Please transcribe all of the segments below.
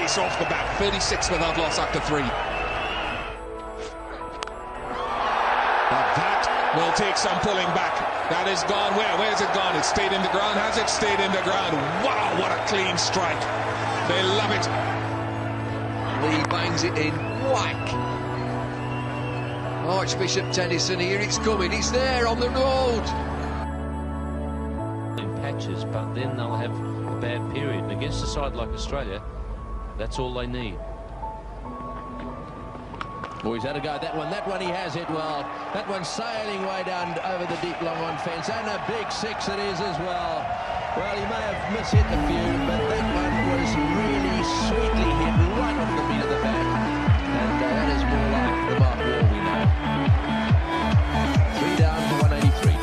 pace off the bat. 36 without loss after 3. But that will take some pulling back. That is gone where? Where's it gone? It stayed in the ground. Has it stayed in the ground? Wow, what a clean strike. They love it. Lee bangs it in. Whack. Archbishop Tennyson, here it's coming. It's there on the road. In patches, but then they'll have a bad period. And against a side like Australia, that's all they need. Oh, he's had a go at that one. That one he has hit well. That one's sailing way down over the deep long on fence. And a big 6 it is as well. Well, he may have mishit a few, but that one was really sweetly hit right off the beat of the bat. And that is more like the Mark Wall we know. 3 down to 183.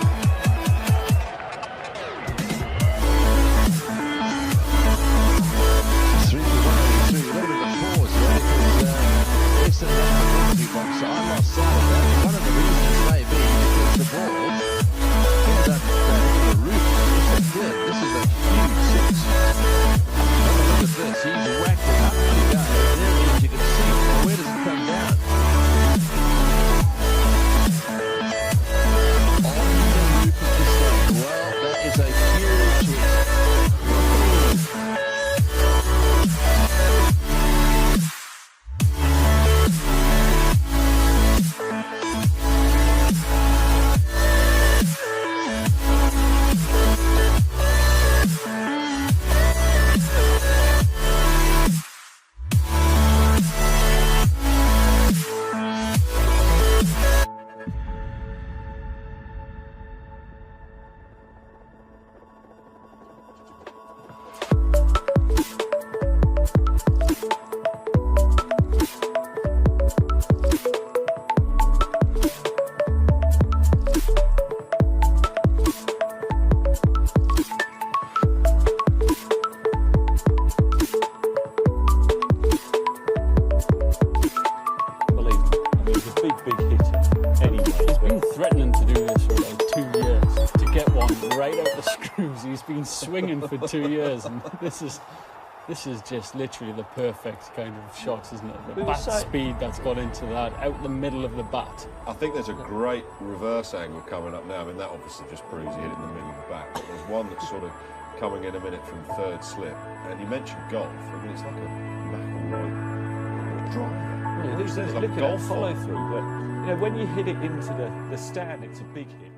A little bit of a pause there because it's another boundary box, so I lost sight of that. One of the reasons may be because the ball ended up in the roof. This is a huge 6. Have a look at this. He's whacked it up to go. There it is, you can see. Where does it come down? On the roof of the stand. Well, that is a huge hit. Threatening to do this for like 2 years, to get one right out the screws. He's been swinging for 2 years, and this is just literally the perfect kind of shot, isn't it? The bat speed that's got into that, out the middle of the bat. I think there's a great reverse angle coming up now. I mean, that obviously just proves he hit it in the middle of the bat, but there's one that's sort of coming in a minute from 3rd slip. And you mentioned golf. I mean, it's like a McIlroy driver. Yeah, Look at that follow through, but you know, when you hit it into the stand, it's a big hit.